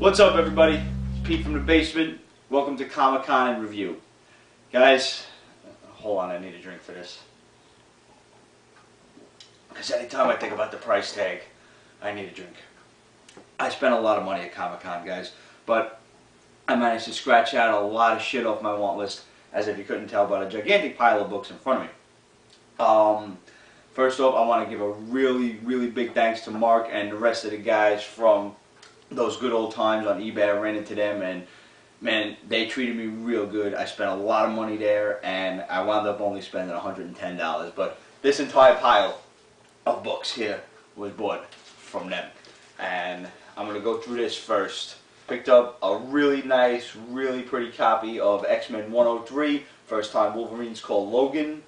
What's up, everybody? It's Pete from the basement. Welcome to Comic-Con in Review. Guys, hold on, I need a drink for this. Because anytime I think about the price tag, I need a drink. I spent a lot of money at Comic-Con, guys, but I managed to scratch out a lot of shit off my want list, as if you couldn't tell by a gigantic pile of books in front of me. First off, I want to give a really big thanks to Mark and the rest of the guys from those good old times on eBay. I ran into them and man, they treated me real good. I spent a lot of money there and I wound up only spending $110. But this entire pile of books here was bought from them. And I'm going to go through this first. Picked up a really nice, really pretty copy of X-Men 103. First time Wolverine's called Logan.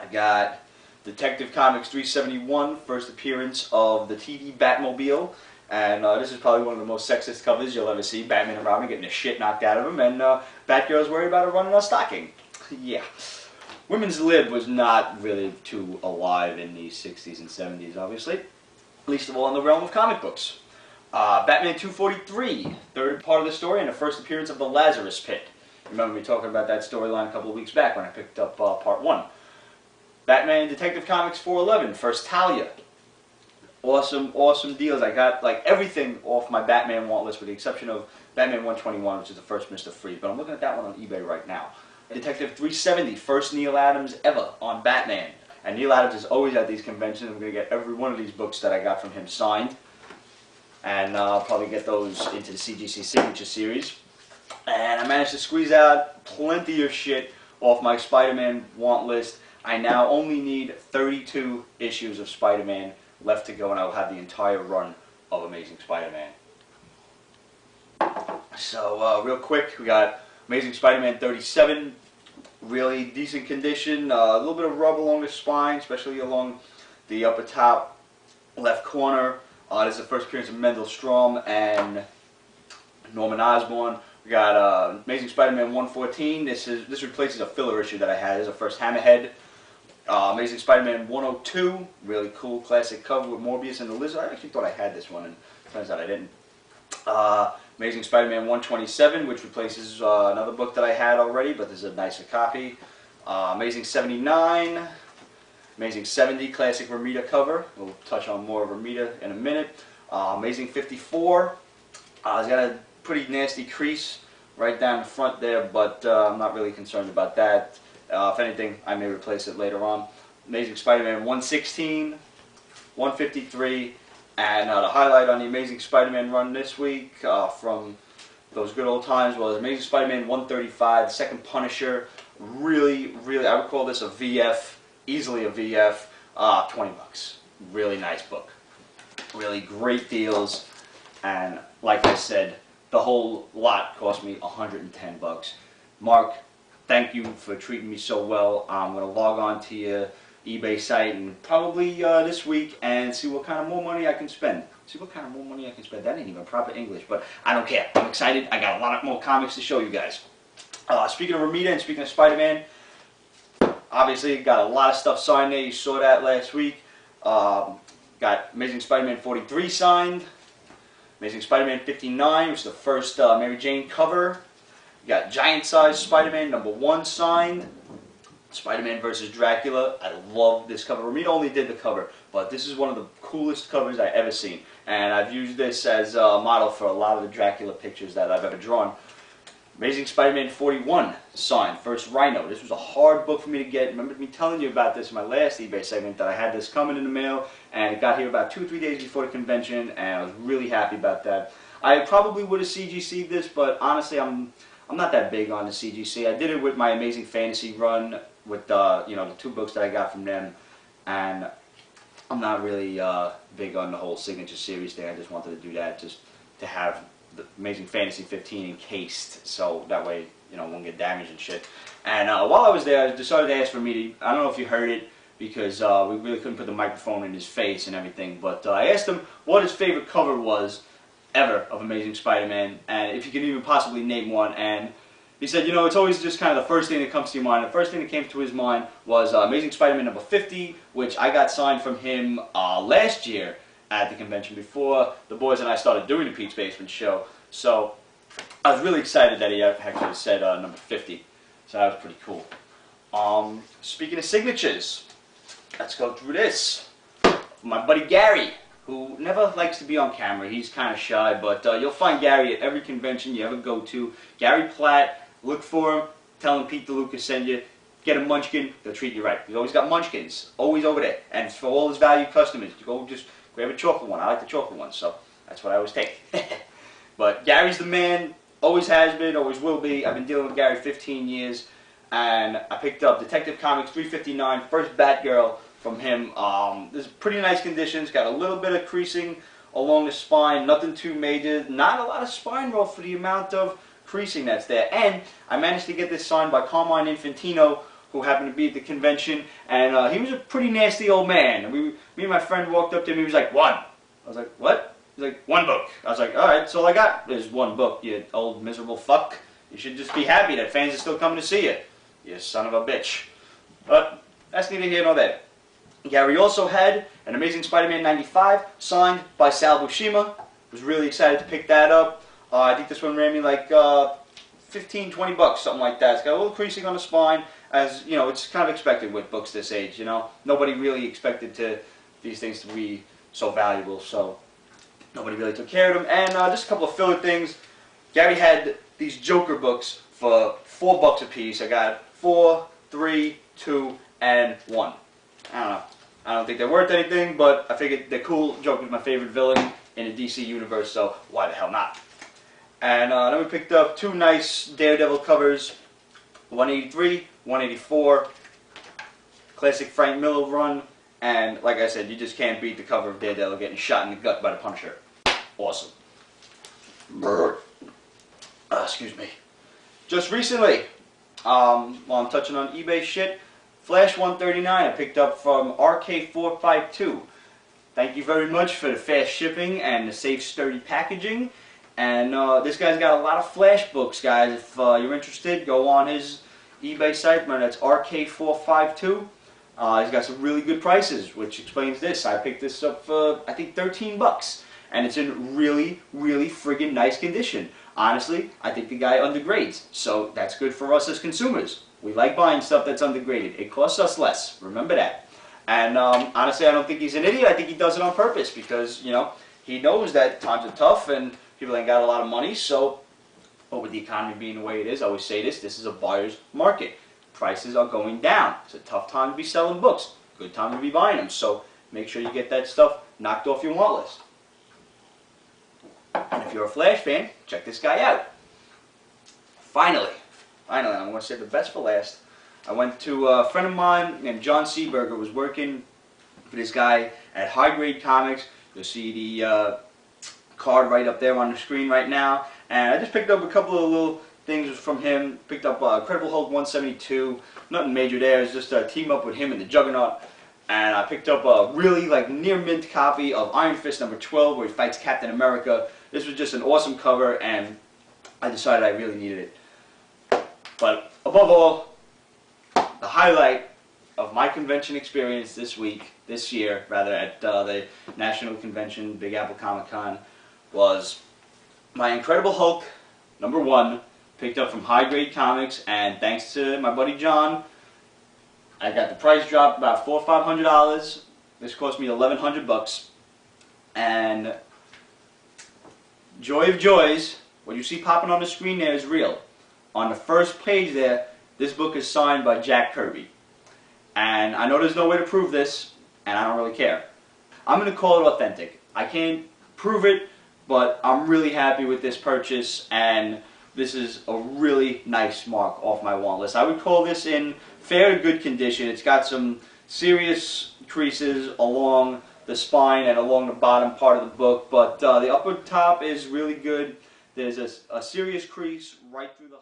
I got Detective Comics 371, first appearance of the TV Batmobile. And this is probably one of the most sexist covers you'll ever see. Batman and Robin getting the shit knocked out of him, and Batgirl's worried about her running on stocking. Yeah. Women's lib was not really too alive in the 60s and 70s, obviously. Least of all in the realm of comic books. Batman 243, third part of the story, and the first appearance of the Lazarus Pit. Remember me talking about that storyline a couple of weeks back when I picked up part 1. Batman Detective Comics 411, first Talia. Awesome deals. I got like everything off my Batman want list with the exception of Batman 121, which is the first Mr. Freeze. But I'm looking at that one on eBay right now. Detective 370, first Neil Adams ever on Batman. And Neil Adams is always at these conventions. I'm going to get every one of these books that I got from him signed. And I'll probably get those into the CGC Signature Series. And I managed to squeeze out plenty of shit off my Spider-Man want list. I now only need 32 issues of Spider-Man left to go, and I'll have the entire run of Amazing Spider-Man. So, real quick, we got Amazing Spider-Man 37, really decent condition, a little bit of rub along the spine, especially along the upper top left corner. This is the first appearance of Mendel Stromm and Norman Osborn. We got Amazing Spider-Man 114. This replaces a filler issue that I had. This is the first Hammerhead. Amazing Spider-Man 102, really cool classic cover with Morbius and the Lizard. I actually thought I had this one, and it turns out I didn't. Amazing Spider-Man 127, which replaces another book that I had already, but this is a nicer copy. Amazing 79, Amazing 70, classic Romita cover. We'll touch on more of Romita in a minute. Amazing 54, it's got a pretty nasty crease right down the front there, but I'm not really concerned about that. If anything, I may replace it later on. Amazing Spider-Man 116, 153, and the highlight on the Amazing Spider-Man run this week from those good old times was Amazing Spider-Man 135, the second Punisher. Really, I would call this a VF, easily a VF, 20 bucks. Really nice book. Really great deals, and like I said, the whole lot cost me 110 bucks. Mark, thank you for treating me so well. I'm going to log on to your eBay site and probably this week and see what kind of more money I can spend. That ain't even proper English, but I don't care. I'm excited. I got a lot more comics to show you guys. Speaking of Romita and speaking of Spider-Man, obviously got a lot of stuff signed there. You saw that last week. Got Amazing Spider-Man 43 signed. Amazing Spider-Man 59, which is the first Mary Jane cover. Got giant-sized Spider-Man #1 signed. Spider-Man vs. Dracula. I love this cover. Romita only did the cover, but this is one of the coolest covers I've ever seen. And I've used this as a model for a lot of the Dracula pictures that I've ever drawn. Amazing Spider-Man 41 signed. First Rhino. This was a hard book for me to get. Remember me telling you about this in my last eBay segment, that I had this coming in the mail, and it got here about 2 or 3 days before the convention, and I was really happy about that. I probably would have CGC'd this, but honestly, I'm not that big on the CGC. I did it with my Amazing Fantasy run with the 2 books that I got from them, and I'm not really big on the whole Signature Series thing. I just wanted to do that just to have the Amazing Fantasy 15 encased, so that way won't get damaged and shit. And while I was there, I decided to ask for me to, I don't know if you heard it because we really couldn't put the microphone in his face and everything, but I asked him what his favorite cover was ever of Amazing Spider-Man, and if you can even possibly name one. And he said, it's always just kind of the first thing that comes to your mind. The first thing that came to his mind was Amazing Spider-Man #50, which I got signed from him last year at the convention before the boys and I started doing the Pete's Basement show. So I was really excited that he actually said number 50. So that was pretty cool. Speaking of signatures, let's go through this. My buddy Gary, who never likes to be on camera. He's kind of shy, but you'll find Gary at every convention you ever go to. Gary Platt, look for him, tell him Pete DeLuca send you. Get a munchkin, they'll treat you right. He's always got munchkins, always over there. And for all his valued customers, you go just grab a chocolate one. I like the chocolate one, so that's what I always take. But Gary's the man, always has been, always will be. I've been dealing with Gary 15 years, and I picked up Detective Comics 359, first Batgirl from him. This is pretty nice condition. It's got a little bit of creasing along the spine, nothing too major, not a lot of spine roll for the amount of creasing that's there. And I managed to get this signed by Carmine Infantino, who happened to be at the convention, and he was a pretty nasty old man. Me and my friend walked up to him, he was like, "One." I was like, "What?" He's like, "One book." I was like, "Alright, that's all I got is one book, you old miserable fuck. You should just be happy that fans are still coming to see you, you son of a bitch." But that's neither here nor there. Gary also had an Amazing Spider-Man 95 signed by Sal Buscema. Was really excited to pick that up. I think this one ran me like 15, 20 bucks, something like that. It's got a little creasing on the spine, as you know, it's kind of expected with books this age. You know, nobody really expected these things to be so valuable, so nobody really took care of them. And just a couple of filler things. Gary had these Joker books for $4 a piece. I got 4, 3, 2, and 1. I don't know. I don't think they're worth anything, but I figured they're cool. Joker's my favorite villain in the DC universe, so why the hell not? And then we picked up 2 nice Daredevil covers, 183, 184, classic Frank Miller run, and like I said, you just can't beat the cover of Daredevil getting shot in the gut by the Punisher. Awesome. Excuse me. Just recently, while I'm touching on eBay shit, Flash 139 I picked up from RK452. Thank you very much for the fast shipping and the safe, sturdy packaging. And this guy's got a lot of Flash books, guys. If you're interested, go on his eBay site. That's RK452. He's got some really good prices, which explains this. I picked this up for, I think, 13 bucks. And it's in really, really friggin' nice condition. Honestly, I think the guy undergrades. So that's good for us as consumers. We like buying stuff that's undergraded. It costs us less. Remember that. And honestly, I don't think he's an idiot. I think he does it on purpose because, you know, he knows that times are tough and people ain't got a lot of money. So, but with the economy being the way it is, I always say this is a buyer's market. Prices are going down. It's a tough time to be selling books. Good time to be buying them. So make sure you get that stuff knocked off your want list. And if you're a Flash fan, check this guy out. Finally, I'm going to save the best for last. I went to a friend of mine named John Seaberger, was working for this guy at High Grade Comics. You'll see the card right up there on the screen right now. And I just picked up a couple of little things from him. Picked up Incredible Hulk 172. Nothing major there. It's just a team up with him and the Juggernaut. And I picked up a really near mint copy of Iron Fist number 12 where he fights Captain America. This was just an awesome cover and I decided I really needed it. But above all, the highlight of my convention experience this year, at the National Convention, Big Apple Comic Con, was my Incredible Hulk number 1, picked up from High Grade Comics, and thanks to my buddy John, I got the price dropped about $400 or $500. This cost me 1,100 bucks, and joy of joys, what you see popping on the screen there is real. On the first page there, this book is signed by Jack Kirby. And I know there's no way to prove this, and I don't really care. I'm going to call it authentic. I can't prove it, but I'm really happy with this purchase, and this is a really nice mark off my want list. I would call this in fair to good condition. It's got some serious creases along the spine and along the bottom part of the book, but the upper top is really good. There's a serious crease right through the